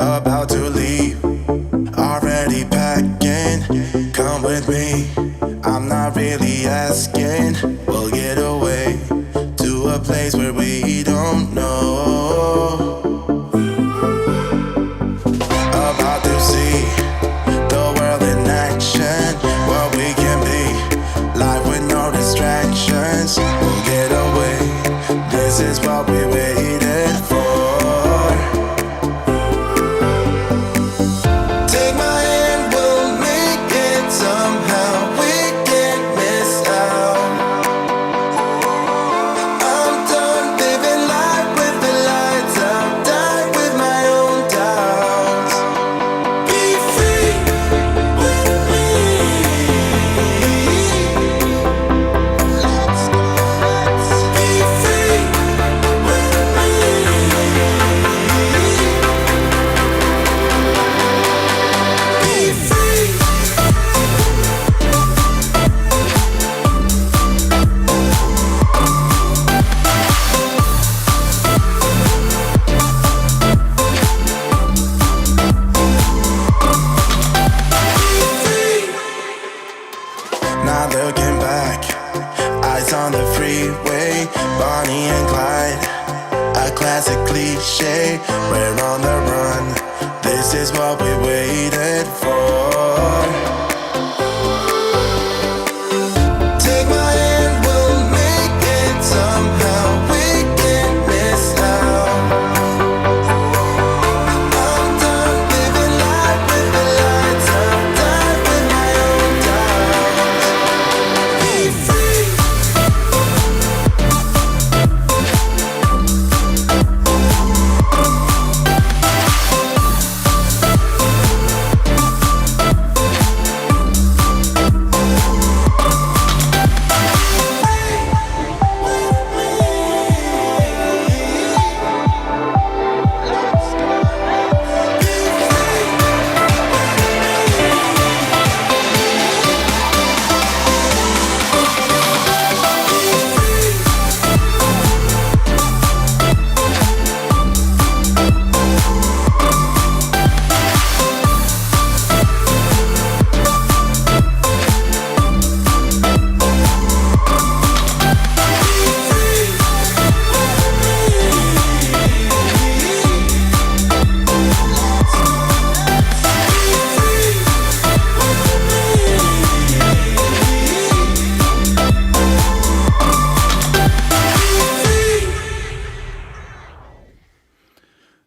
about to leave, already packing. Come with me, I'm not really asking. We'll get away to a place where we don't know. About to see the world in action, what we can be, life with no distractions. We'll get away, this is what we waited for. Take my hand, we'll make it somehow. We can't miss out. I'm done living life with the lights out, die with my own doubts. Be free with me. Let's be free with me. Be free. Not looking back, eyes on the freeway, Bonnie and Clyde, a classic cliche. We're on the run, this is what we waited for. Take my hand, we'll make it somehow. We can't miss out. I'm done living life with the lights out, die with my own doubts. Be free.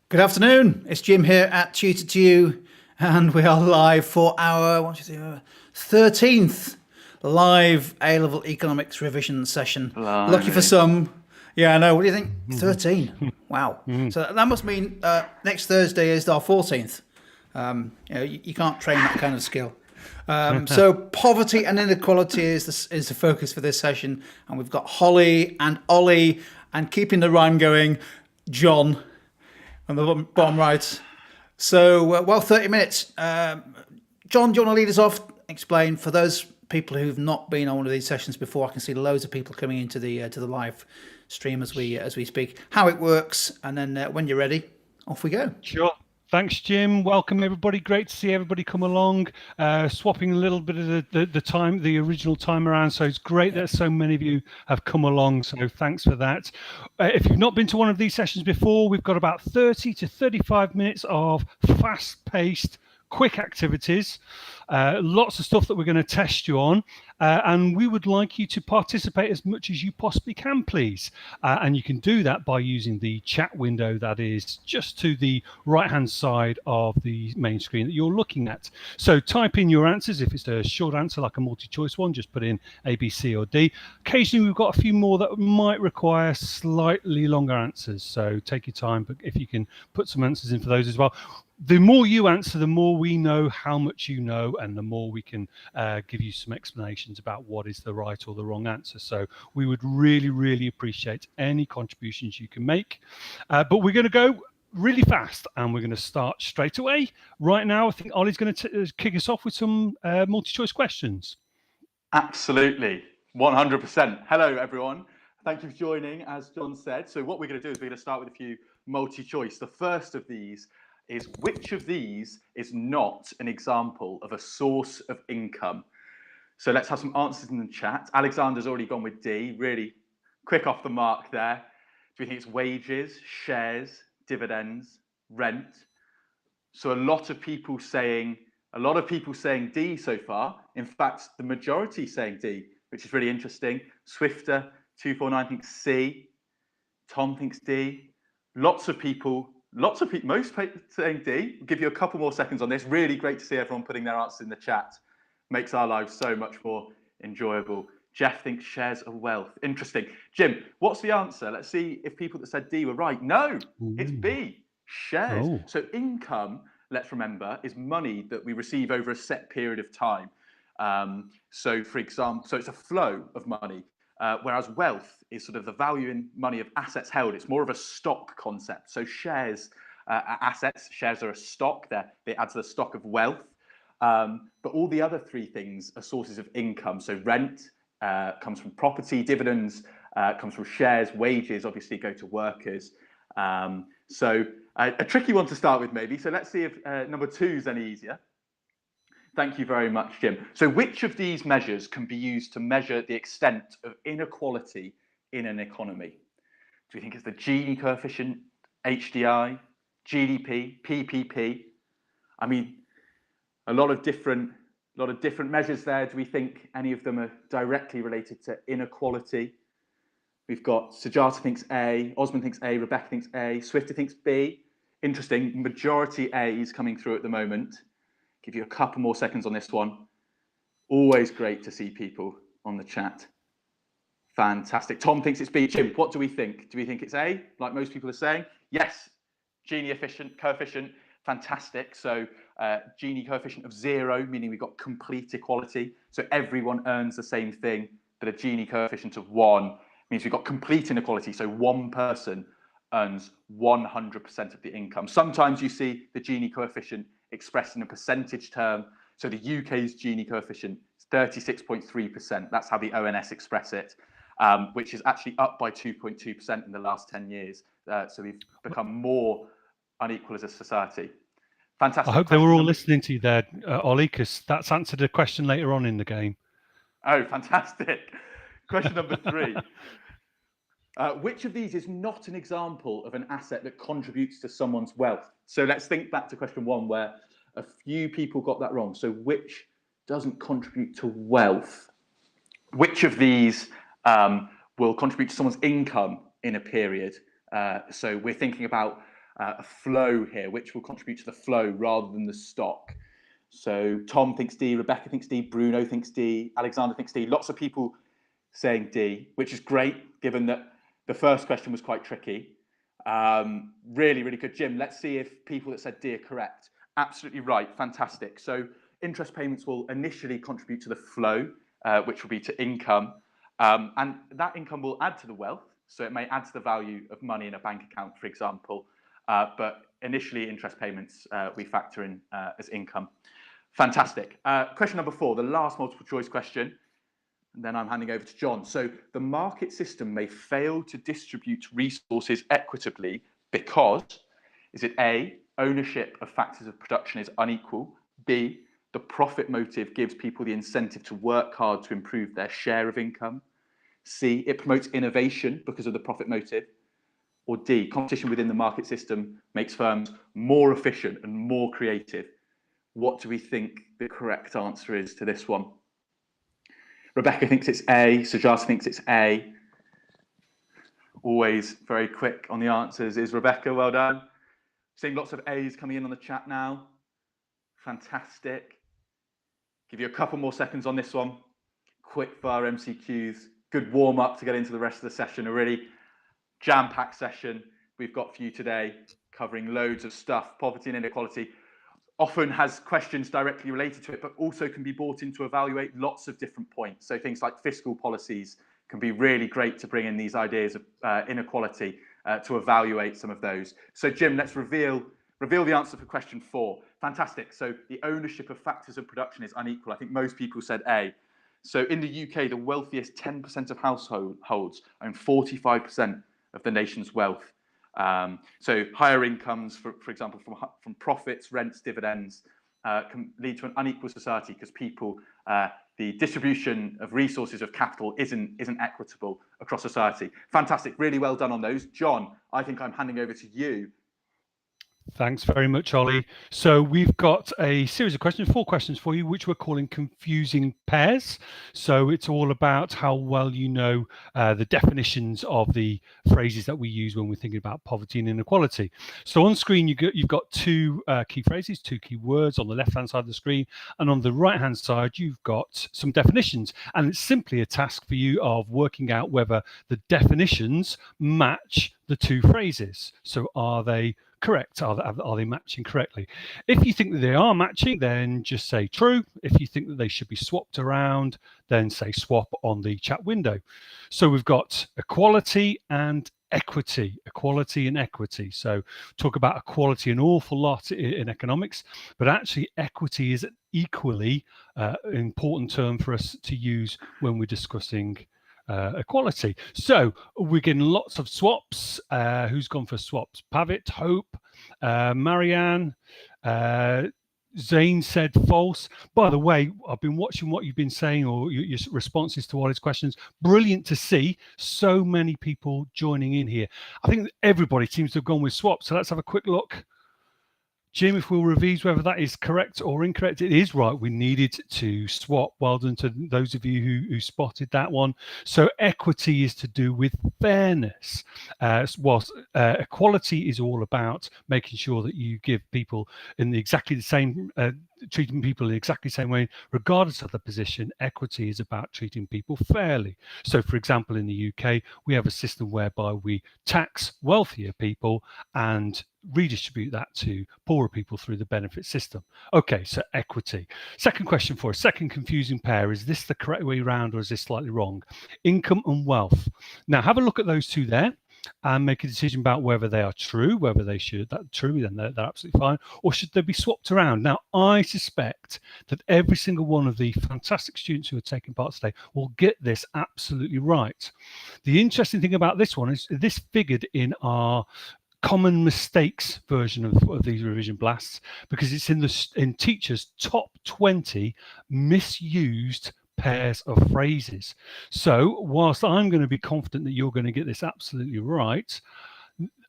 Good afternoon. It's Jim here at Tutor to You, and we are live for our 13th live A-level economics revision session. Blimey. Lucky for some. Yeah, I know. What do you think? 13. Wow. So that must mean next Thursday is our 14th. You can't train that kind of skill. So poverty and inequality is the focus for this session, and we've got Holly and Ollie, and keeping the rhyme going, John. On the bottom right. So, 30 minutes. John, do you want to lead us off? Explain, for those people who've not been on one of these sessions before, I can see loads of people coming into the live stream as we speak, how it works, and then when you're ready, off we go. Sure. Thanks, Jim. Welcome, everybody. Great to see everybody come along. Swapping a little bit of the original time around. So it's great that so many of you have come along. So thanks for that. If you've not been to one of these sessions before, we've got about 30 to 35 minutes of fast-paced, quick activities. Lots of stuff that we're going to test you on. And we would like you to participate as much as you possibly can, please. And you can do that by using the chat window that is just to the right-hand side of the main screen that you're looking at. So type in your answers. If it's a short answer like a multi-choice one, just put in A, B, C, or D. Occasionally, we've got a few more that might require slightly longer answers. So take your time, but if you can put some answers in for those as well. The more you answer, the more we know how much you know, and the more we can give you some explanations about what is the right or the wrong answer. So we would really, really appreciate any contributions you can make. But we're going to go really fast, and we're going to start straight away. Right now, I think Ollie's going to kick us off with some multi-choice questions. Absolutely, 100%. Hello, everyone. Thank you for joining, as John said. So what we're going to do is we're going to start with a few multi-choice. The first of these is which of these is not an example of a source of income? So let's have some answers in the chat. Alexander's already gone with D, really quick off the mark there. Do we think it's wages, shares, dividends, rent? So a lot of people saying D so far. In fact, the majority saying D, which is really interesting. Swifter 249 thinks C. Tom thinks D. Most people saying D. I'll give you a couple more seconds on this. Really great to see everyone putting their answers in the chat. Makes our lives so much more enjoyable. Jeff thinks shares are wealth. Interesting. Jim, what's the answer? Let's see if people that said D were right. No, it's B, shares. Oh. So income, let's remember, is money that we receive over a set period of time. So for example, so it's a flow of money, whereas wealth is sort of the value in money of assets held. It's more of a stock concept. So shares are assets, shares are a stock. They add to the stock of wealth. But all the other three things are sources of income. So rent comes from property, dividends comes from shares, wages obviously go to workers. So a tricky one to start with maybe. So let's see if number 2 is any easier. Thank you very much, Jim. So which of these measures can be used to measure the extent of inequality in an economy? Do we think it's the Gini coefficient, HDI, GDP, PPP? I mean, a lot of different measures there. Do we think any of them are directly related to inequality? We've got Sujata thinks A, Osman thinks A, Rebecca thinks A, Swifter thinks B. Interesting, majority A is coming through at the moment. Give you a couple more seconds on this one. Always great to see people on the chat. Fantastic. Tom thinks it's B. Jim, what do we think? Do we think it's A, like most people are saying? Yes, Gini coefficient, fantastic. So Gini coefficient of 0, meaning we've got complete equality. So everyone earns the same thing, but a Gini coefficient of 1 means we've got complete inequality. So one person earns 100% of the income. Sometimes you see the Gini coefficient expressed in a percentage term. So the UK's Gini coefficient is 36.3%. That's how the ONS express it, which is actually up by 2.2% in the last 10 years. So we've become more unequal as a society. Fantastic. I hope they were all listening to you there, Ollie, because that's answered a question later on in the game. Oh, fantastic. Question number 3. Which of these is not an example of an asset that contributes to someone's wealth? So let's think back to question 1, where a few people got that wrong. So which doesn't contribute to wealth? Which of these will contribute to someone's income in a period? So we're thinking about a flow here, which will contribute to the flow rather than the stock. So Tom thinks D, Rebecca thinks D, Bruno thinks D, Alexander thinks D. Lots of people saying D, which is great, given that the first question was quite tricky. Really, really good. Jim, let's see if people that said D are correct. Absolutely right. Fantastic. So interest payments will initially contribute to the flow, which will be to income. And that income will add to the wealth. So it may add to the value of money in a bank account, for example. But initially, interest payments we factor in as income. Fantastic. Question number 4, the last multiple choice question. And then I'm handing over to John. So the market system may fail to distribute resources equitably because, is it A, ownership of factors of production is unequal, B, the profit motive gives people the incentive to work hard to improve their share of income, C, it promotes innovation because of the profit motive, or D, competition within the market system makes firms more efficient and more creative? What do we think the correct answer is to this one? Rebecca thinks it's A, Sujata thinks it's A. Always very quick on the answers is Rebecca, well done. Seeing lots of A's coming in on the chat now. Fantastic. Give you a couple more seconds on this one. Quick fire MCQs. Good warm up to get into the rest of the session. A really jam-packed session we've got for you today, covering loads of stuff. Poverty and inequality often has questions directly related to it, but also can be brought in to evaluate lots of different points. So things like fiscal policies can be really great to bring in these ideas of inequality to evaluate some of those. So Jim, let's reveal the answer for question 4. Fantastic. So the ownership of factors of production is unequal. I think most people said A. So in the UK, the wealthiest 10% of households own 45% of the nation's wealth. So higher incomes, for example, from profits, rents, dividends, can lead to an unequal society because people, the distribution of resources of capital isn't equitable across society. Fantastic, really well done on those. John, I think I'm handing over to you. Thanks very much, Ollie. So we've got a series of questions, 4 questions for you, which we're calling confusing pairs. So it's all about how well you know the definitions of the phrases that we use when we're thinking about poverty and inequality. So on screen, you've got 2 key phrases, 2 key words on the left-hand side of the screen. And on the right-hand side, you've got some definitions. And it's simply a task for you of working out whether the definitions match the 2 phrases. So are they correct? Are they matching correctly? If you think that they are matching, then just say true. If you think that they should be swapped around, then say swap on the chat window. So we've got equality and equity, equality and equity. So talk about equality an awful lot in economics, but actually equity is an equally important term for us to use when we're discussing equality. So we're getting lots of swaps. Who's gone for swaps? Pavit, Hope, Marianne, Zane said false. By the way, I've been watching what you've been saying or your responses to all his questions. Brilliant to see so many people joining in here. I think everybody seems to have gone with swaps. So let's have a quick look. Jim, if we'll review whether that is correct or incorrect, it is right. We needed to swap. Well done to those of you who spotted that one. So equity is to do with fairness, whilst equality is all about making sure that you give people in exactly the same, treating people in exactly the same way, regardless of the position. Equity is about treating people fairly. So, for example, in the UK, we have a system whereby we tax wealthier people and redistribute that to poorer people through the benefit system. Okay, so equity. Second question for us, second confusing pair, is this the correct way around or is this slightly wrong? Income and wealth. Now have a look at those 2 there and make a decision about whether they are true, whether they should, that's true, then they're absolutely fine, or should they be swapped around? Now, I suspect that every single one of the fantastic students who are taking part today will get this absolutely right. The interesting thing about this one is this figured in our common mistakes version of these revision blasts because it's in teachers' top 20 misused pairs of phrases. So whilst I'm going to be confident that you're going to get this absolutely right,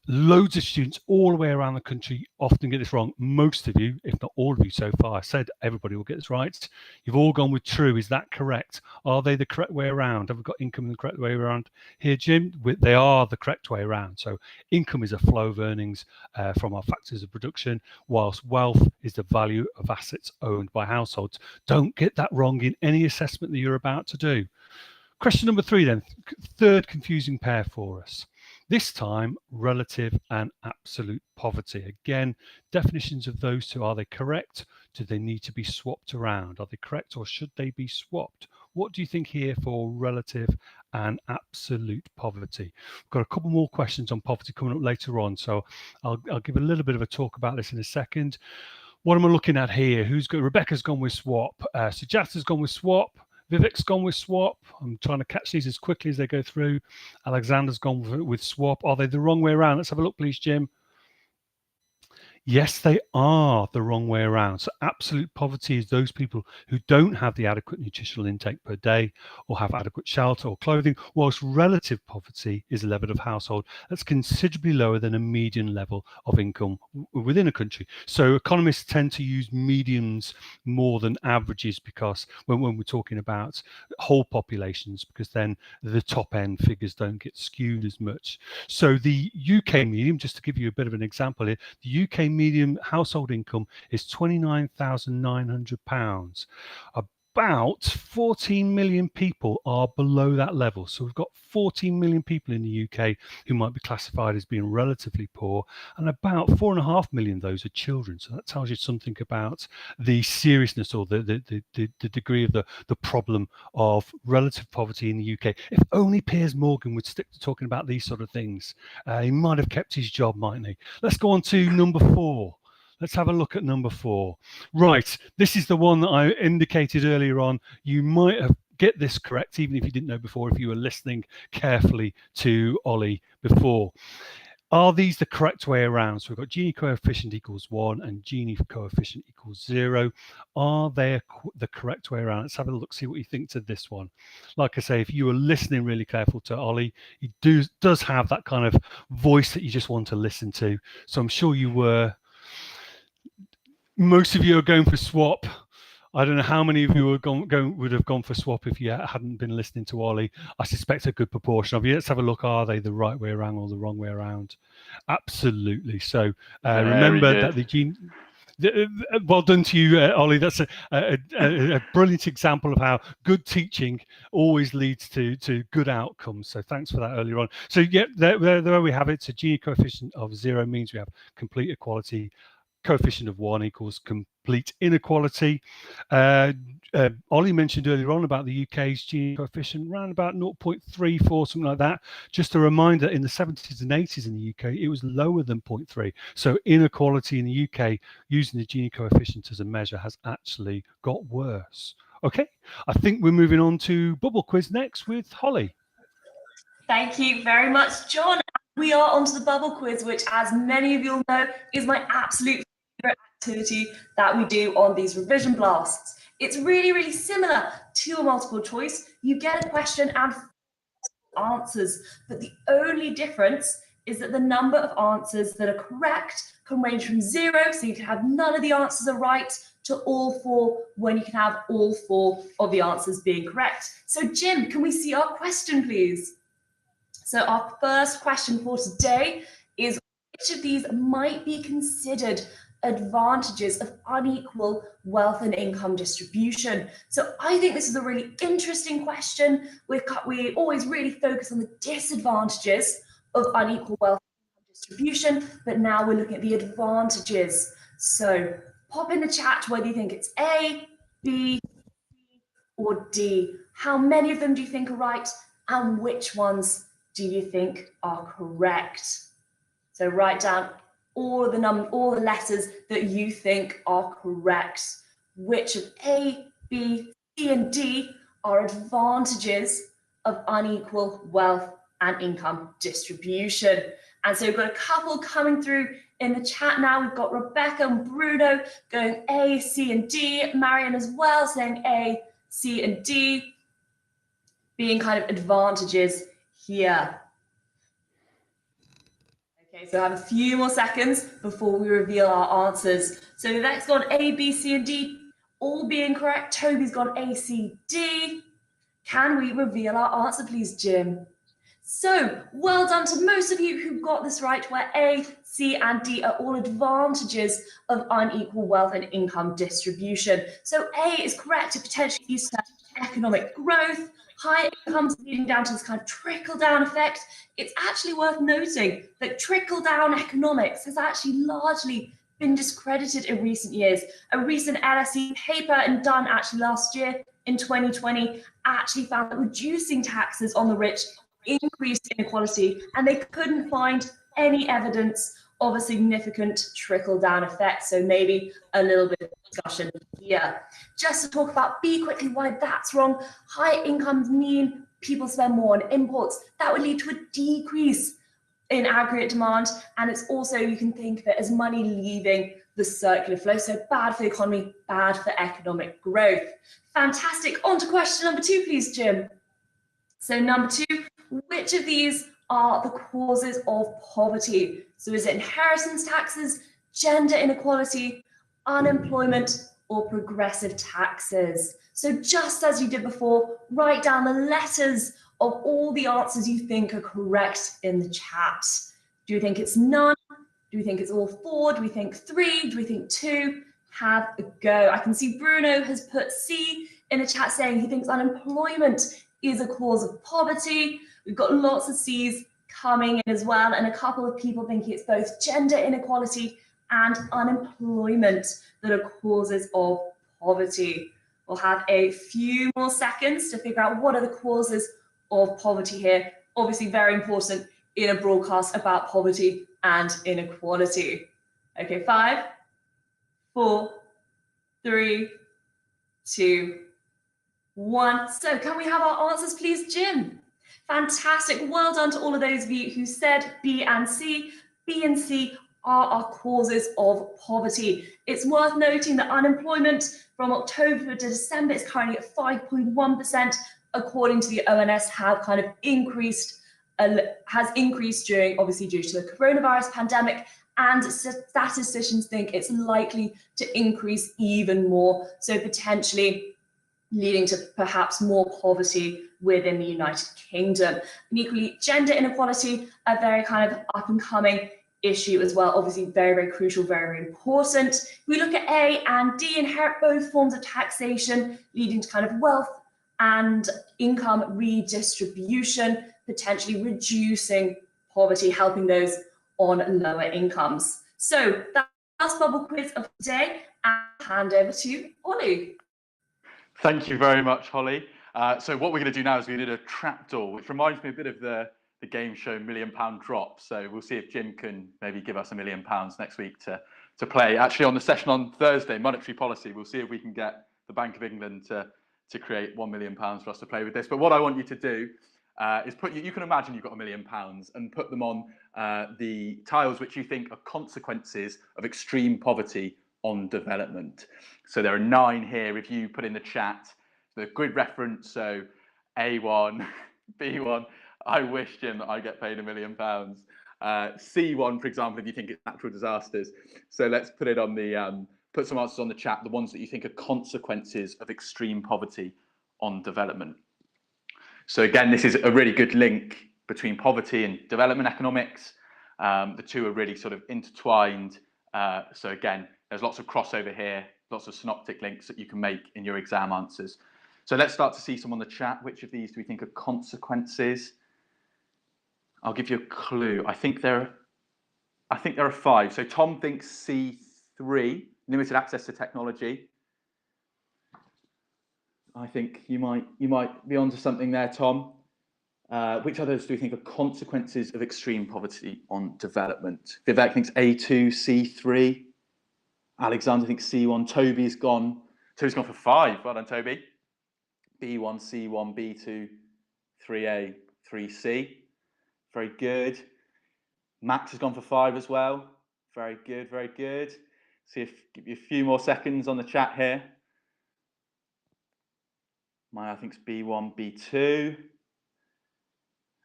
loads of students all the way around the country often get this wrong. Most of you, if not all of you so far, I said everybody will get this right. You've all gone with true. Is that correct? Are they the correct way around? Have we got income the correct way around here, Jim? They are the correct way around. So income is a flow of earnings from our factors of production, whilst wealth is the value of assets owned by households. Don't get that wrong in any assessment that you're about to do. Question number 3 then, third confusing pair for us. This time, relative and absolute poverty. Again, definitions of those 2, are they correct? Do they need to be swapped around? Are they correct or should they be swapped? What do you think here for relative and absolute poverty? We've got a couple more questions on poverty coming up later on, so I'll give a little bit of a talk about this in a second. What am I looking at here? Rebecca's gone with swap. Sujata's gone with swap. Vivek's gone with swap. I'm trying to catch these as quickly as they go through. Alexander's gone with swap. Are they the wrong way around? Let's have a look, please, Jim. Yes, they are the wrong way around. So absolute poverty is those people who don't have the adequate nutritional intake per day or have adequate shelter or clothing, whilst relative poverty is a level of household that's considerably lower than a median level of income within a country. So economists tend to use medians more than averages because when we're talking about whole populations, because then the top end figures don't get skewed as much. So the UK median, just to give you a bit of an example here, the UK median household income is £29,900. About 14 million people are below that level. So we've got 14 million people in the UK who might be classified as being relatively poor, and about 4.5 million of those are children. So that tells you something about the seriousness or the degree of the problem of relative poverty in the UK. If only Piers Morgan would stick to talking about these sort of things, he might have kept his job, mightn't he? Let's go on to number 4. Let's have a look at number 4. Right, this is the one that I indicated earlier on. You might have get this correct, even if you didn't know before, if you were listening carefully to Ollie before. are these the correct way around? So we've got Gini coefficient equals 1 and Gini coefficient equals 0. Are they the correct way around? Let's have a look, see what you think to this one. Like I say, if you were listening really careful to Ollie, he does have that kind of voice that you just want to listen to. So I'm sure you were. Most of you are going for swap. I don't know how many of you would have gone for swap if you hadn't been listening to Ollie. I suspect a good proportion of you. Let's have a look. Are they the right way around or the wrong way around? Absolutely. So remember that the Gini. Well done to you, Ollie. That's a brilliant example of how good teaching always leads to good outcomes. So thanks for that earlier on. So yeah, there we have it. So Gini coefficient of 0 means we have complete equality. Coefficient of 1 equals complete inequality. Ollie mentioned earlier on about the UK's Gini coefficient around about 0.34, something like that. Just a reminder, in the 70s and 80s in the UK, it was lower than 0.3. So inequality in the UK using the Gini coefficient as a measure has actually got worse. Okay, I think we're moving on to bubble quiz next with Holly. Thank you very much, John. We are onto the bubble quiz, which, as many of you all know, is my absolute favorite activity that we do on these revision blasts. It's really, really similar to a multiple choice. You get a question and answers, but the only difference is that the number of answers that are correct can range from 0, so you can have none of the answers are right, to all 4, when you can have all 4 of the answers being correct. So Jim, can we see our question, please? So our first question for today is, which of these might be considered advantages of unequal wealth and income distribution? So I think this is a really interesting question. We always really focus on the disadvantages of unequal wealth and income distribution, but now we're looking at the advantages. So pop in the chat whether you think it's A, B, C, or D. How many of them do you think are right, and which ones do you think are correct? So write down all the letters that you think are correct. Which of A, B, C, and D are advantages of unequal wealth and income distribution? And so we've got a couple coming through in the chat now. We've got Rebecca and Bruno going A, C, and D. Marion as well saying A, C, and D being kind of advantages here. Okay, so I have a few more seconds before we reveal our answers. So Vivek's gone A, B, C, and D, all being correct. Toby's gone A, C, D. Can we reveal our answer, please, Jim? So well done to most of you who got this right, where A, C, and D are all advantages of unequal wealth and income distribution. So A is correct. It potentially leads to economic growth, high incomes leading down to this kind of trickle-down effect. It's actually worth noting that trickle-down economics has actually largely been discredited in recent years. A recent LSE paper done actually last year in 2020 actually found that reducing taxes on the rich increased inequality, and they couldn't find any evidence of a significant trickle-down effect. So maybe a little bit of discussion here. Just to talk about B quickly, why that's wrong. High incomes mean people spend more on imports. That would lead to a decrease in aggregate demand, and it's also, you can think of it as money leaving the circular flow. So bad for the economy, bad for economic growth. Fantastic. On to question number 2, please, Jim. So number 2, which of these are the causes of poverty? So is it inheritance taxes, gender inequality, unemployment, or progressive taxes? So just as you did before, write down the letters of all the answers you think are correct in the chat. Do you think it's none? Do you think it's all 4? Do we think 3? Do we think 2? Have a go. I can see Bruno has put C in the chat saying he thinks unemployment is a cause of poverty. We've got lots of C's coming in as well, and a couple of people thinking it's both gender inequality and unemployment that are causes of poverty. We'll have a few more seconds to figure out what are the causes of poverty here. Obviously very important in a broadcast about poverty and inequality. Okay, 5, 4, 3, 2, 1. So can we have our answers, please, Jim? Fantastic. Well done to all of those of you who said B and C. B and C are our causes of poverty. It's worth noting that unemployment from October to December is currently at 5.1%, according to the ONS, has increased during, obviously due to the coronavirus pandemic, and statisticians think it's likely to increase even more, so potentially leading to perhaps more poverty within the United Kingdom. And equally, gender inequality, a very up and coming issue as well, obviously very, very crucial, very, very important. We look at A and D, inherit both forms of taxation, leading to wealth and income redistribution, potentially reducing poverty, helping those on lower incomes. So that's the last bubble quiz of the day, and I'll hand over to Ollie. Thank you very much, Holly. So what we're going to do now is we did a trapdoor, which reminds me a bit of the game show £1 Million Drop. So we'll see if Jim can maybe give us £1 million next week to play. Actually, on the session on Thursday, monetary policy, we'll see if we can get the Bank of England to create £1 million for us to play with this. But what I want you to do is you can imagine you've got £1 million and put them on the tiles which you think are consequences of extreme poverty on development. So there are 9 here. If you put in the chat the grid reference, so A1, B1, I wish, Jim, that I get paid £1 million. C1, for example, if you think it's natural disasters. So let's put it on the put some answers on the chat, the ones that you think are consequences of extreme poverty on development. So again, this is a really good link between poverty and development economics. The two are really sort of intertwined. So again, there's lots of crossover here, lots of synoptic links that you can make in your exam answers. So let's start to see some on the chat. Which of these do we think are consequences? I'll give you a clue. I think there are 5. So Tom thinks C3, limited access to technology. I think you might be onto something there, Tom. Which others do we think are consequences of extreme poverty on development? Vivek thinks A2, C3. Alexander thinks C1. Toby's gone for 5. Well done, Toby. B1, C1, B2, 3A, 3C. Very good. Max has gone for 5 as well. Very good, very good. Give you a few more seconds on the chat here. Maya thinks B1, B2.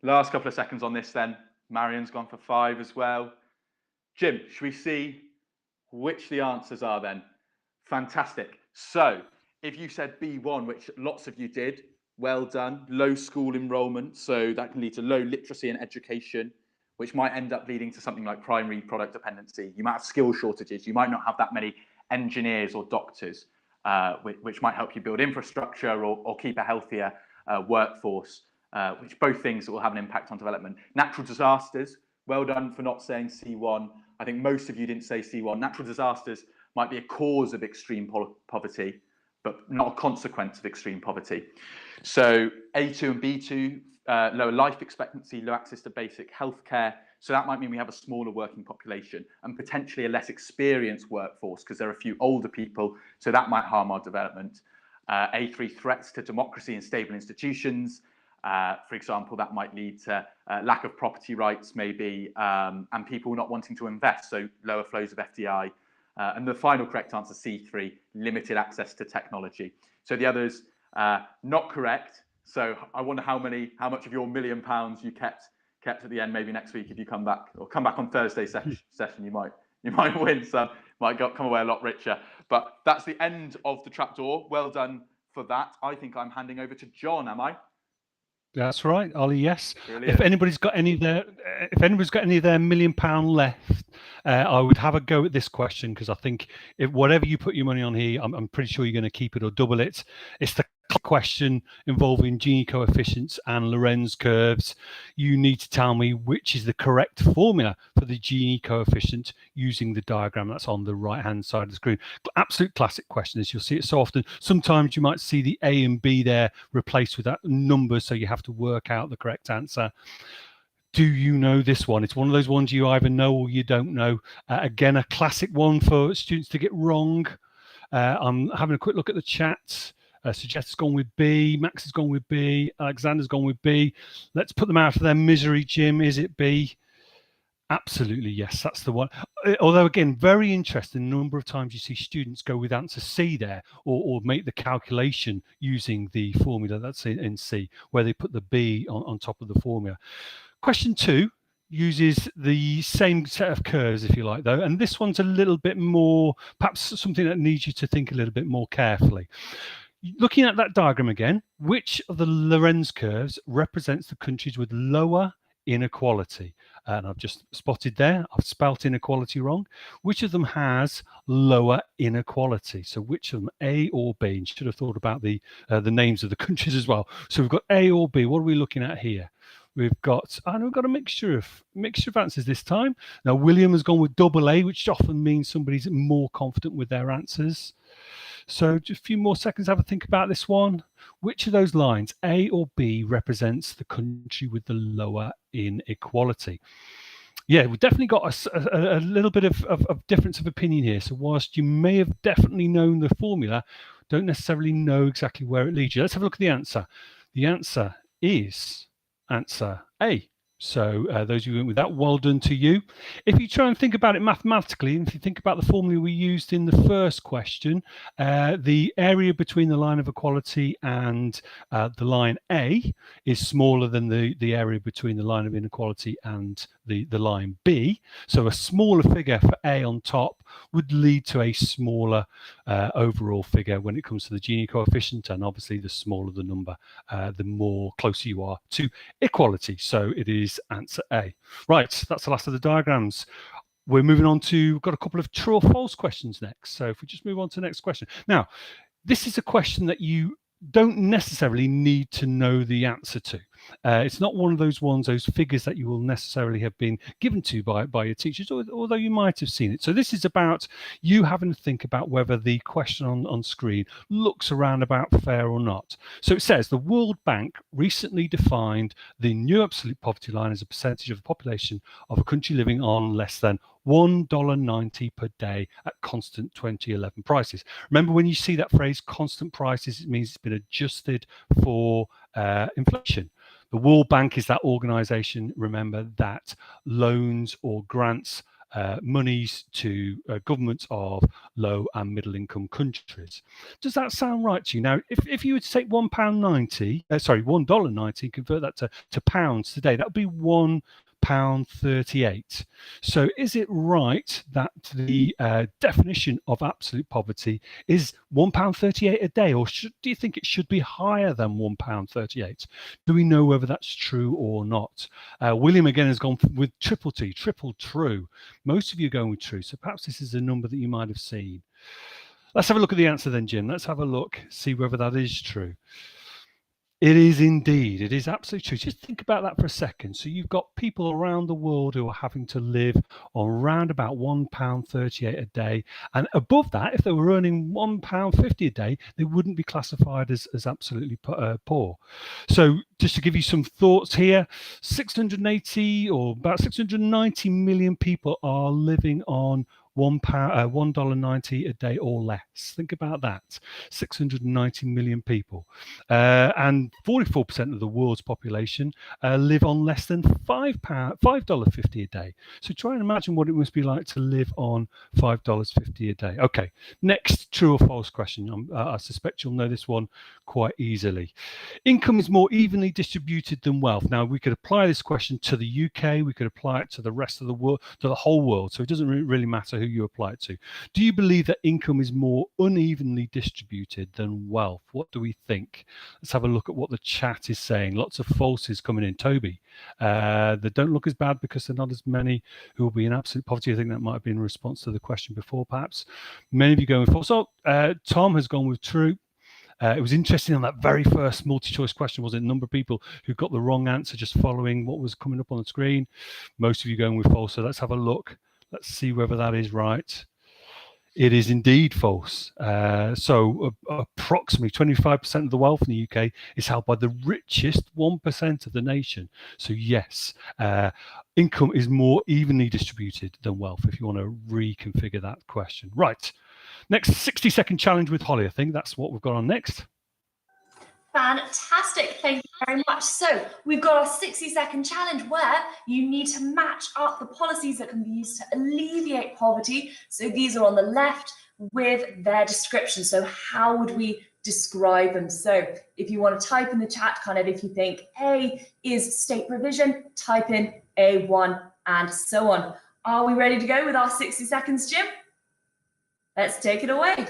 Last couple of seconds on this then. Marion's gone for 5 as well. Jim, should we see which the answers are then? Fantastic. So if you said B1, which lots of you did, well done. Low school enrollment, so that can lead to low literacy and education, which might end up leading to something like primary product dependency. You might have skill shortages. You might not have that many engineers or doctors, which might help you build infrastructure or keep a healthier workforce, which both things will have an impact on development. Natural disasters, well done for not saying C1. I think most of you didn't say C1. Natural disasters might be a cause of extreme poverty, but not a consequence of extreme poverty. So A2 and B2, lower life expectancy, low access to basic healthcare. So that might mean we have a smaller working population and potentially a less experienced workforce because there are a few older people. So that might harm our development. A3, threats to democracy and stable institutions. For example, that might lead to lack of property rights maybe, and people not wanting to invest, so lower flows of FDI. And the final correct answer, C3, limited access to technology. So the others, not correct. So I wonder how much of your £1 million you kept at the end. Maybe next week if you come back on Thursday session, you might win some, come away a lot richer. But that's the end of the trapdoor. Well done for that. I think I'm handing over to John. Am I? That's right, Ollie. Yes. Brilliant. If anybody's got any of their £1 million left, I would have a go at this question because I think if whatever you put your money on here, I'm pretty sure you're going to keep it or double it. It's the question involving Gini coefficients and Lorenz curves. You need to tell me which is the correct formula for the Gini coefficient using the diagram that's on the right hand side of the screen. Absolute classic question, as you'll see it so often. Sometimes you might see the A and B there replaced with that number, so you have to work out the correct answer. Do you know this one? It's one of those ones you either know or you don't know. Again, a classic one for students to get wrong. I'm having a quick look at the chat. Suggest's gone with B, Max has gone with B, Alexander's gone with B. Let's put them out of their misery, Jim. Is it B? Absolutely, yes, that's the one. Although, again, very interesting, the number of times you see students go with answer C there, or make the calculation using the formula that's in C, where they put the B on top of the formula. Question 2 uses the same set of curves, if you like, though, and this one's a little bit more, perhaps something that needs you to think a little bit more carefully. Looking at that diagram again, which of the Lorenz curves represents the countries with lower inequality? And I've just spotted there, I've spelt inequality wrong. Which of them has lower inequality? So which of them, A or B? And you should have thought about the names of the countries as well. So we've got A or B. What are we looking at here? We've got a mixture of answers this time. Now William has gone with double A, which often means somebody's more confident with their answers. So just a few more seconds, have a think about this one. Which of those lines, A or B, represents the country with the lower inequality? Yeah, we've definitely got a little bit of difference of opinion here. So whilst you may have definitely known the formula, don't necessarily know exactly where it leads you. Let's have a look at the answer. The answer is answer A. So those of you who went with that, well done to you. If you try and think about it mathematically, and if you think about the formula we used in the first question, the area between the line of equality and the line A is smaller than the area between the line of inequality and the line B. So a smaller figure for A on top would lead to a smaller overall figure when it comes to the Gini coefficient, and obviously the smaller the number, the more closer you are to equality. So it is answer A. Right, that's the last of the diagrams. We're moving on to, we've got a couple of true or false questions next. So if we just move on to the next question. Now, this is a question that you don't necessarily need to know the answer to. It's not one of those figures that you will necessarily have been given to by your teachers, although you might have seen it. So this is about you having to think about whether the question on screen looks around about fair or not. So it says the World Bank recently defined the new absolute poverty line as a percentage of the population of a country living on less than $1.90 per day at constant 2011 prices. Remember, when you see that phrase constant prices, it means it's been adjusted for inflation. The World Bank is that organization, remember, that loans or grants monies to governments of low and middle income countries. Does that sound right to you? Now, if you were to take $1.90, convert that to pounds today, that would be £1.38. So is it right that the definition of absolute poverty is £1.38 a day, or do you think it should be higher than £1.38? Do we know whether that's true or not? William again has gone with triple true. Most of you are going with true, so perhaps this is a number that you might have seen. Let's have a look at the answer then, Jim. Let's have a look, see whether that is true. It is indeed. It is absolutely true. Just think about that for a second. So you've got people around the world who are having to live on around about £1.38 a day. And above that, if they were earning £1.50 a day, they wouldn't be classified as absolutely poor. So just to give you some thoughts here, 680 or about 690 million people are living on $1.90 a day or less. Think about that. 690 million people. And 44% of the world's population live on less than $5.50 a day. So try and imagine what it must be like to live on $5.50 a day. Okay, next true or false question. I suspect you'll know this one quite easily. Income is more evenly distributed than wealth. Now, we could apply this question to the UK. We could apply it to the rest of the world, to the whole world. So it doesn't really matter who you apply it to. Do you believe that income is more unevenly distributed than wealth? What do we think? Let's have a look at what the chat is saying. Lots of falses coming in. Toby, they don't look as bad because there are not as many who will be in absolute poverty. I think that might have been in response to the question before, perhaps. Many of you going with false. So Tom has gone with true. It was interesting on that very first multi-choice question, was it a number of people who got the wrong answer just following what was coming up on the screen? Most of you going with false. So let's have a look. Let's see whether that is right. It is indeed false. So approximately 25% of the wealth in the UK is held by the richest 1% of the nation. So yes, income is more evenly distributed than wealth, if you want to reconfigure that question. Right, next 60-second challenge with Holly. I think that's what we've got on next. Fantastic, thank you very much. So we've got our 60-second challenge where you need to match up the policies that can be used to alleviate poverty. So these are on the left with their description. So how would we describe them? So if you want to type in the chat, kind of if you think A is state provision, type in A1 and so on. Are we ready to go with our 60 seconds, Jim? Let's take it away.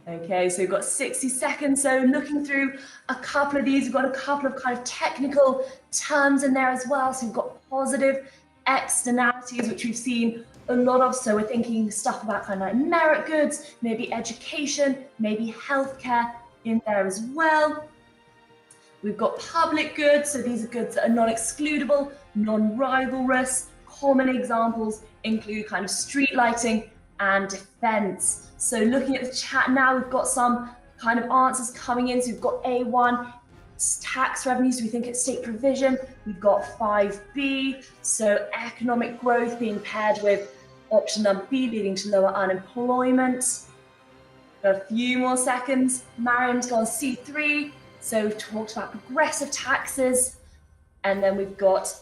Okay, so we've got 60 seconds. So looking through a couple of these, we've got a couple of kind of technical terms in there as well. So we've got positive externalities, which we've seen a lot of. So we're thinking stuff about kind of like merit goods, maybe education, maybe healthcare in there as well. We've got public goods. So these are goods that are non-excludable, non-rivalrous. Common examples include kind of street lighting and defense. So looking at the chat now, we've got some kind of answers coming in. So we've got A1, tax revenues, we think it's state provision. We've got 5B, so economic growth being paired with option number B, leading to lower unemployment. Got a few more seconds. Mariam's gone C3, so we've talked about progressive taxes. And then we've got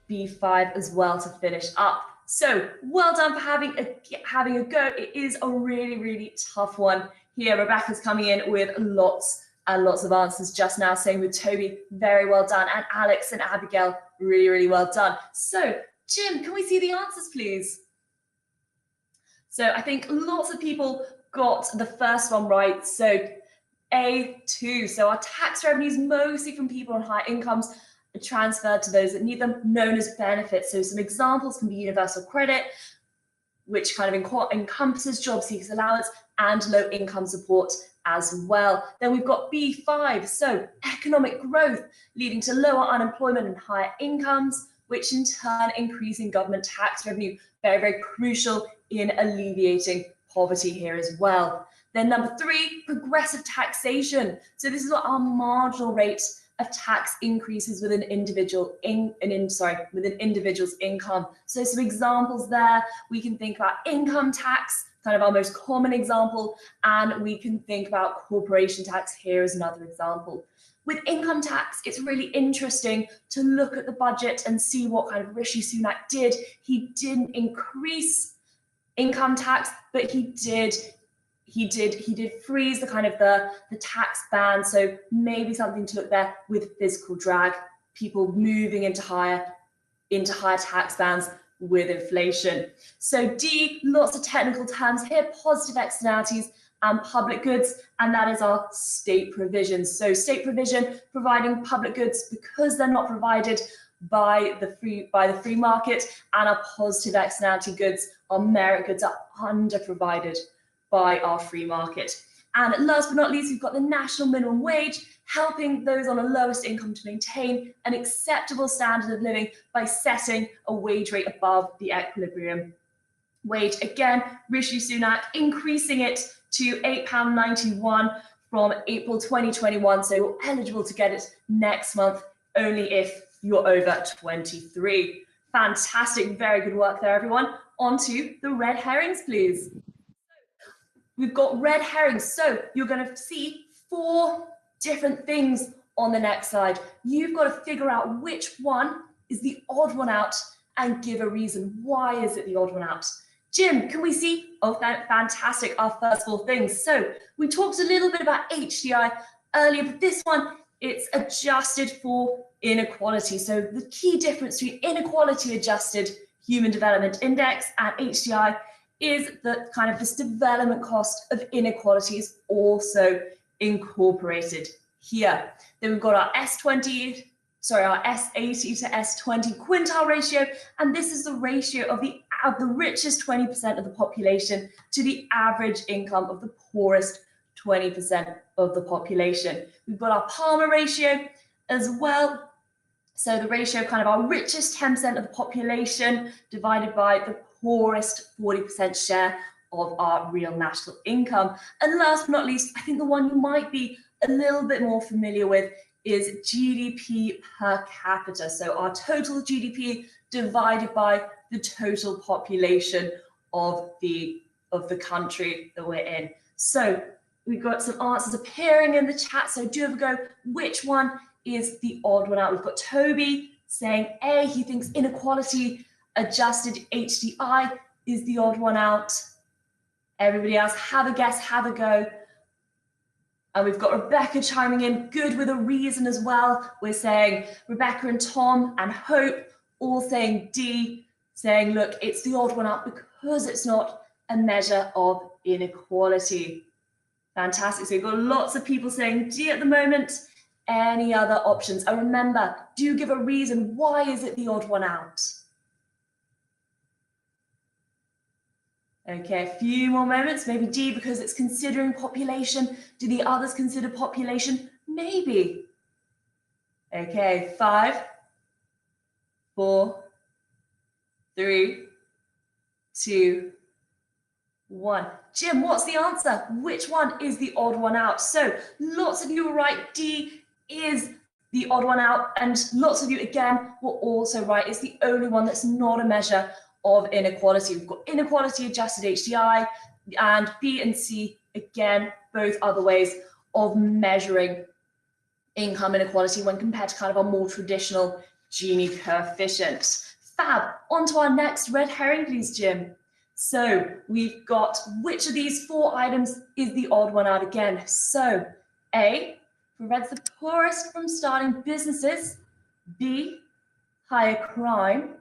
B5 as well to finish up. So well done for having a go. It is a really, really tough one here. Rebecca's coming in with lots and lots of answers just now, saying with Toby, very well done. And Alex and Abigail, really, really well done. So Jim, can we see the answers, please? So I think lots of people got the first one right. So A2, so our tax revenues mostly from people on high incomes are transferred to those that need them, known as benefits. So some examples can be universal credit, which kind of encompasses job seekers allowance and low income support as well. Then we've got B5, so economic growth leading to lower unemployment and higher incomes, which in turn increasing government tax revenue. Very, very crucial in alleviating poverty here as well. Then number 3, progressive taxation. So this is what our marginal rate of tax increases with an individual's income. So some examples there, we can think about income tax, kind of our most common example, and we can think about corporation tax here as another example. With income tax, it's really interesting to look at the budget and see what kind of Rishi Sunak did. He didn't increase income tax, but he did freeze the kind of the tax ban. So maybe something to look there with fiscal drag, people moving into higher tax bands with inflation. So D, lots of technical terms here, positive externalities and public goods, and that is our state provisions. So state provision, providing public goods because they're not provided by the free market, and our positive externality goods, our merit goods, are under-provided by our free market. And last but not least, we've got the national minimum wage, helping those on the lowest income to maintain an acceptable standard of living by setting a wage rate above the equilibrium wage. Again, Rishi Sunak increasing it to £8.91 from April 2021, so you're eligible to get it next month, only if you're over 23. Fantastic, very good work there, everyone. On to the red herrings, please. We've got red herrings, so you're going to see 4 different things on the next slide. You've got to figure out which one is the odd one out and give a reason. Why is it the odd one out? Jim, can we see? Oh, fantastic, our first 4 things. So we talked a little bit about HDI earlier, but this one, it's adjusted for inequality. So the key difference between inequality adjusted human development index and HDI is that kind of this development cost of inequality is also incorporated here. Then we've got our S80 to S20 quintile ratio, and this is the ratio of the richest 20% of the population to the average income of the poorest 20% of the population. We've got our Palmer ratio as well. So the ratio, kind of our richest 10% of the population divided by the poorest 40% share of our real national income. And last but not least, I think the one you might be a little bit more familiar with is GDP per capita. So our total GDP divided by the total population of the country that we're in. So we've got some answers appearing in the chat, so do have a go. Which one is the odd one out? We've got Toby saying A, he thinks inequality adjusted HDI is the odd one out. Everybody else, have a guess, have a go. And we've got Rebecca chiming in, good with a reason as well. We're saying Rebecca and Tom and Hope all saying D, saying, look, it's the odd one out because it's not a measure of inequality. Fantastic. So we've got lots of people saying D at the moment. Any other options? And remember, do give a reason. Why is it the odd one out? Okay, a few more moments. Maybe D because it's considering population. Do the others consider population? Maybe. Okay, 5, 4, 3, 2, 1. Jim, what's the answer? Which one is the odd one out? So lots of you were right. D is the odd one out, and lots of you again were also right. It's the only one that's not a measure of inequality. We've got inequality adjusted HDI, and B and C again, both other ways of measuring income inequality when compared to kind of a more traditional Gini coefficient. Fab. On to our next red herring, please, Jim. So we've got which of these 4 items is the odd one out again? So A, prevents the poorest from starting businesses. B, higher crime.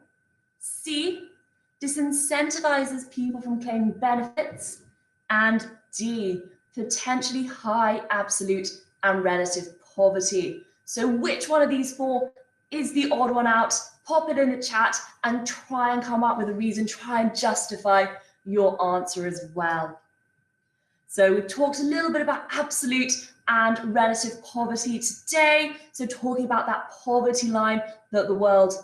C, disincentivizes people from claiming benefits. And D, potentially high absolute and relative poverty. So which one of these 4 is the odd one out? Pop it in the chat and try and come up with a reason, try and justify your answer as well. So we've talked a little bit about absolute and relative poverty today. So talking about that poverty line that the World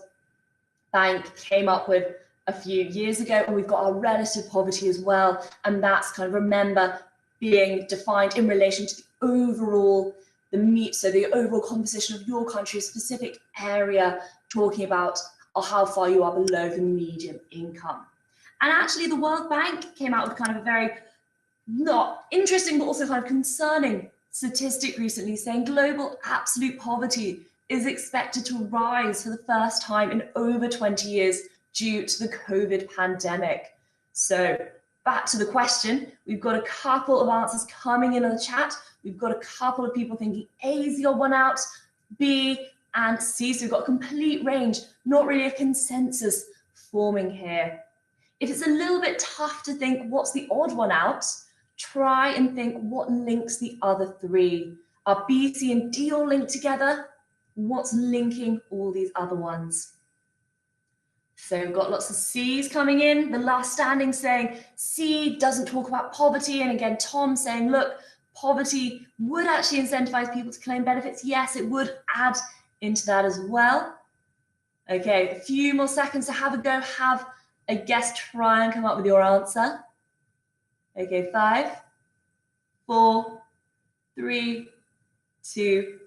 Bank came up with a few years ago, and we've got our relative poverty as well. And that's kind of, remember, being defined in relation to the overall, the overall composition of your country's specific area, talking about how far you are below the median income. And actually the World Bank came out with kind of a very not interesting, but also kind of concerning statistic recently, saying global absolute poverty is expected to rise for the first time in over 20 years due to the COVID pandemic. So back to the question, we've got a couple of answers coming in on the chat. We've got a couple of people thinking A is the odd one out, B and C. So we've got a complete range, not really a consensus forming here. If it's a little bit tough to think what's the odd one out, try and think what links the other 3. Are B, C, and D all linked together? What's linking all these other ones? So we've got lots of C's coming in. The last standing saying C doesn't talk about poverty. And again, Tom saying, look, poverty would actually incentivize people to claim benefits. Yes, it would add into that as well. Okay, a few more seconds to have a go. Have a guess, try and come up with your answer. Okay, 5, 4, 3, 2,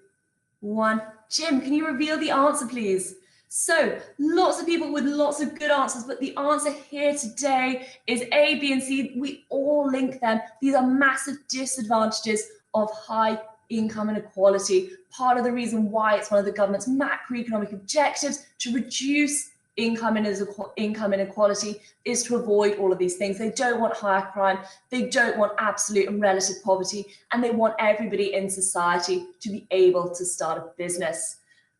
1. Jim, can you reveal the answer, please? So lots of people with lots of good answers, but the answer here today is A, B, and C. We all link them. These are massive disadvantages of high income inequality. Part of the reason why it's one of the government's macroeconomic objectives to reduce income inequality is to avoid all of these things. They don't want higher crime, they don't want absolute and relative poverty, and they want everybody in society to be able to start a business.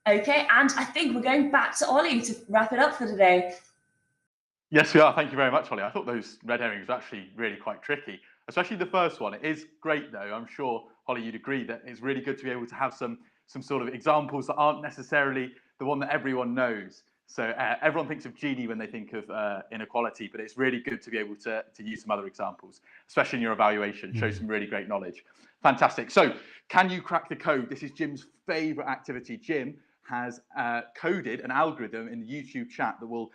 Okay, and I think we're going back to Ollie to wrap it up for today. Yes, we are. Thank you very much, Holly. I thought those red herrings were actually really quite tricky, especially the first one. It is great, though. I'm sure, Holly, you'd agree that it's really good to be able to have some sort of examples that aren't necessarily the one that everyone knows. So everyone thinks of Gini when they think of inequality, but it's really good to be able to use some other examples, especially in your evaluation. Show some really great knowledge. Fantastic. So can you crack the code? This is Jim's favorite activity. Jim has coded an algorithm in the YouTube chat that will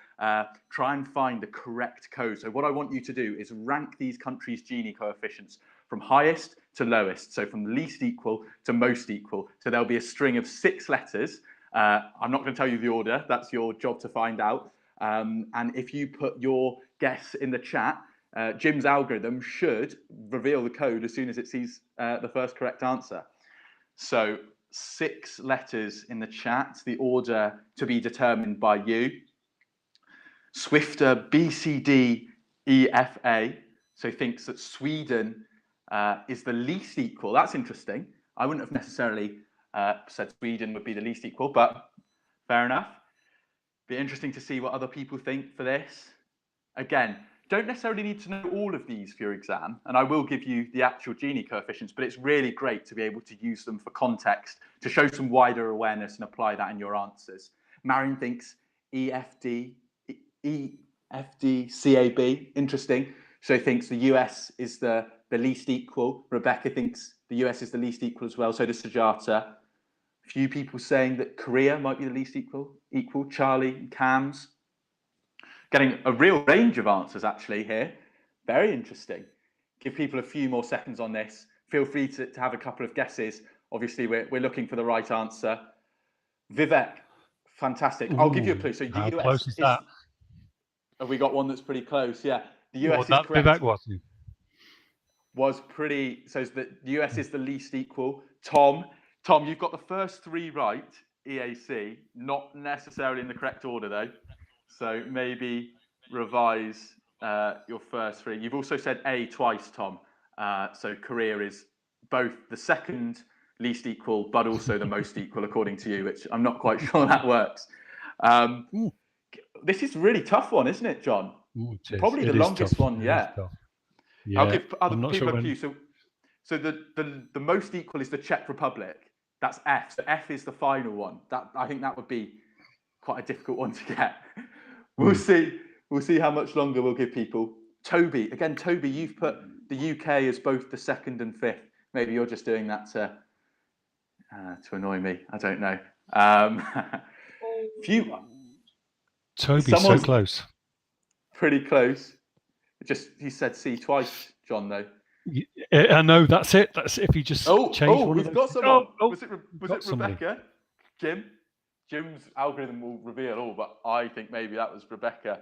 try and find the correct code. So what I want you to do is rank these countries' Gini coefficients from highest to lowest. So from least equal to most equal. So there'll be a string of 6 letters. I'm not going to tell you the order. That's your job to find out. And if you put your guess in the chat, Jim's algorithm should reveal the code as soon as it sees the first correct answer. So 6 letters in the chat, the order to be determined by you. Swifter BCDEFA, so thinks that Sweden is the least equal. That's interesting. I wouldn't have necessarily said Sweden would be the least equal, but fair enough. Be interesting to see what other people think for this. Again, don't necessarily need to know all of these for your exam, and I will give you the actual Gini coefficients, but it's really great to be able to use them for context, to show some wider awareness and apply that in your answers. Marion thinks EFD, CAB, interesting. So thinks the US is the least equal. Rebecca thinks the US is the least equal as well, so does Sujata. Few people saying that Korea might be the least equal. Charlie and Cams. Getting a real range of answers actually here. Very interesting. Give people a few more seconds on this. Feel free to have a couple of guesses. Obviously, we're looking for the right answer. Vivek, fantastic. I'll give you a clue. So the US close is that? Have we got one that's pretty close? Yeah. The US is correct. Vivek was pretty, so the US is the least equal. Tom, you've got the first 3 right, EAC, not necessarily in the correct order though. So maybe revise your first 3. You've also said A twice, Tom. So Korea is both the second least equal, but also the most equal, according to you, which I'm not quite sure that works. This is a really tough one, isn't it, John? Probably the longest one yet. Yeah, I'll give other people sure a few. So the most equal is the Czech Republic. That's F. So F is the final one. I think that would be quite a difficult one to get. We'll see. We'll see how much longer we'll give people. Toby, you've put the UK as both the 2nd and 5th. Maybe you're just doing that to annoy me. I don't know. Toby's so close. Pretty close. He said C twice, John, though. I know, that's it. If you just change one we've of got those. someone. Was it somebody. Rebecca? Jim's algorithm will reveal all, but I think maybe that was Rebecca.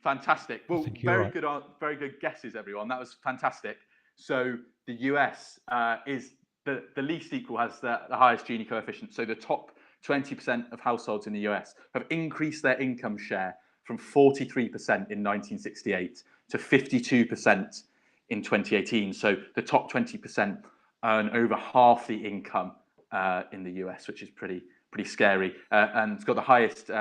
Fantastic. Well, very good guesses, everyone. That was fantastic. So the US is the least equal, has the highest Gini coefficient. So the top 20% of households in the US have increased their income share from 43% in 1968 to 52% in 2018. So the top 20% earn over half the income in the US, which is pretty scary. And it's got the highest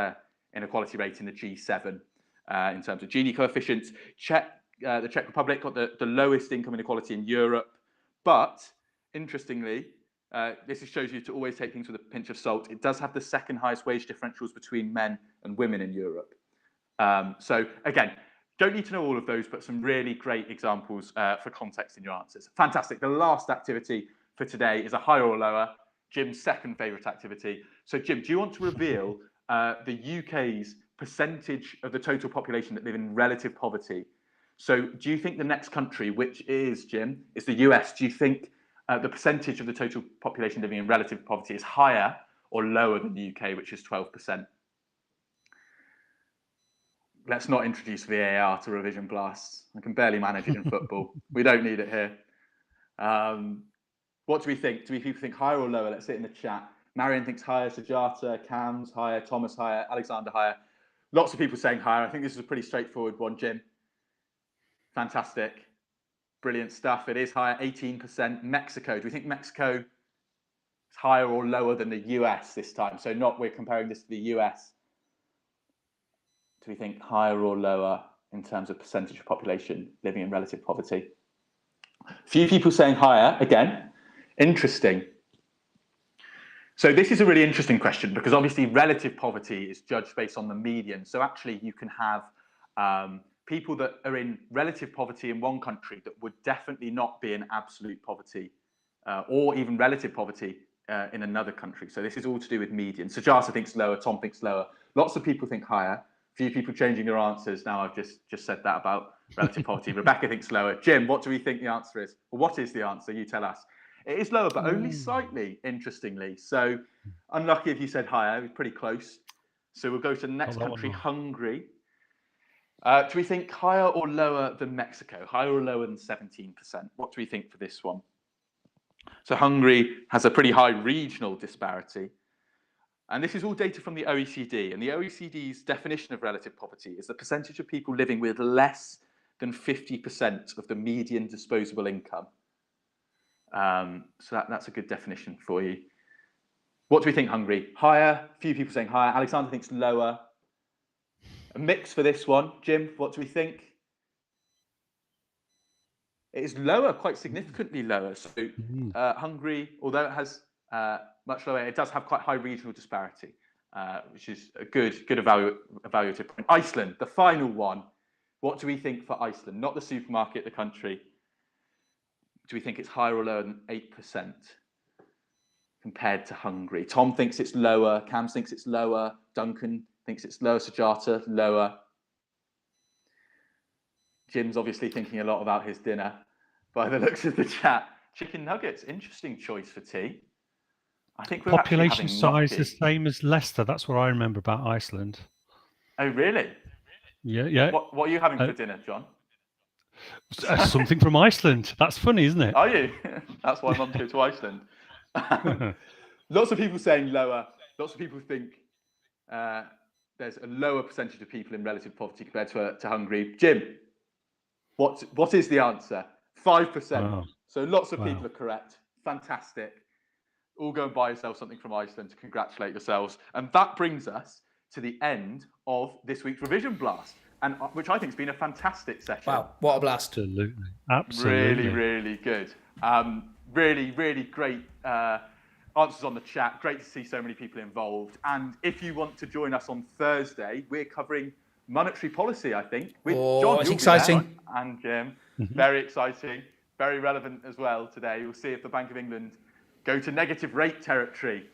inequality rate in the G7 in terms of Gini coefficients. The Czech Republic got the lowest income inequality in Europe. But interestingly, this shows you to always take things with a pinch of salt. It does have the 2nd highest wage differentials between men and women in Europe. So again, don't need to know all of those, but some really great examples for context in your answers. Fantastic. The last activity for today is a higher or lower. Jim's second favourite activity. So Jim, do you want to reveal the UK's percentage of the total population that live in relative poverty? So do you think the next country, which is, Jim, is the US, do you think the percentage of the total population living in relative poverty is higher or lower than the UK, which is 12%? Let's not introduce VAR to revision blasts. I can barely manage it in football. We don't need it here. What do we think? Do people think higher or lower? Let's see it in the chat. Marion thinks higher, Sujata, Cams higher, Thomas higher, Alexander higher. Lots of people saying higher. I think this is a pretty straightforward one, Jim. Fantastic. Brilliant stuff. It is higher, 18%. Mexico, do we think Mexico is higher or lower than the US this time? So we're comparing this to the US. Do we think higher or lower in terms of percentage of population living in relative poverty? Few people saying higher, again. Interesting. So this is a really interesting question because obviously relative poverty is judged based on the median. So actually you can have people that are in relative poverty in one country that would definitely not be in absolute poverty or even relative poverty in another country. So this is all to do with median. Sujata thinks lower, Tom thinks lower. Lots of people think higher. Few people changing their answers. Now I've just said that about relative poverty. Rebecca thinks lower. Jim, what do we think the answer is? Well, what is the answer? You tell us. It is lower, but only slightly, interestingly. So unlucky if you said higher. It was pretty close. So we'll go to the next country, Hungary. Do we think higher or lower than Mexico? Higher or lower than 17%? What do we think for this one? So Hungary has a pretty high regional disparity. And this is all data from the OECD. And the OECD's definition of relative poverty is the percentage of people living with less than 50% of the median disposable income. So that's a good definition for you. What do we think, Hungary? Higher? A few people saying higher. Alexander thinks lower. A mix for this one. Jim, what do we think? It is lower, quite significantly lower. So Hungary, although it has much lower, it does have quite high regional disparity, which is a good evaluative point. Iceland, the final one. What do we think for Iceland? Not the supermarket, the country. Do we think it's higher or lower than 8% compared to Hungary? Tom thinks it's lower. Cam thinks it's lower. Duncan thinks it's lower. Sujata, lower. Jim's obviously thinking a lot about his dinner by the looks of the chat. Chicken nuggets, interesting choice for tea. I think we're population size the same as Leicester. That's what I remember about Iceland. Oh, really? Yeah. What are you having for dinner, John? Something from Iceland. That's funny, isn't it? Are you? That's why Mum's go to Iceland. Lots of people saying lower. Lots of people think there's a lower percentage of people in relative poverty compared to Hungary. Jim, what is the answer? 5%. Wow. So lots of people are correct. Fantastic. All go and buy yourself something from Iceland to congratulate yourselves. And that brings us to the end of this week's Revision Blast, and which I think has been a fantastic session. Wow, what a blast. Absolutely. Really good. Really great answers on the chat. Great to see so many people involved. And if you want to join us on Thursday, we're covering monetary policy, I think, with John. It's exciting. And Jim. Very exciting. Very relevant as well today. We'll see if the Bank of England go to negative rate territory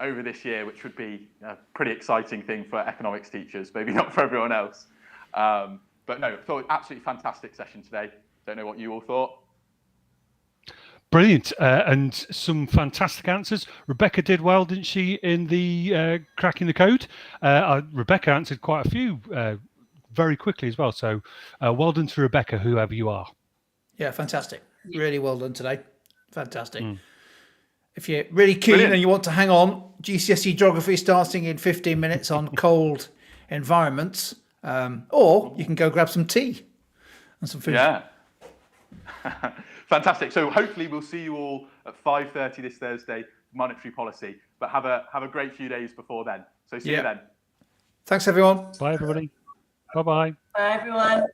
over this year, which would be a pretty exciting thing for economics teachers, maybe not for everyone else. But no, thought absolutely fantastic session today. Don't know what you all thought. Brilliant, and some fantastic answers. Rebecca did well, didn't she, in the cracking the code? Rebecca answered quite a few very quickly as well. So well done to Rebecca, whoever you are. Yeah, fantastic. Really well done today. Fantastic. If you're really keen and you want to hang on, GCSE Geography starting in 15 minutes on cold environments, or you can go grab some tea and some food. Yeah. Fantastic. So hopefully we'll see you all at 5:30 this Thursday, monetary policy, but have a great few days before then. So see you then. Thanks, everyone. Bye, everybody. Bye-bye. Bye, everyone.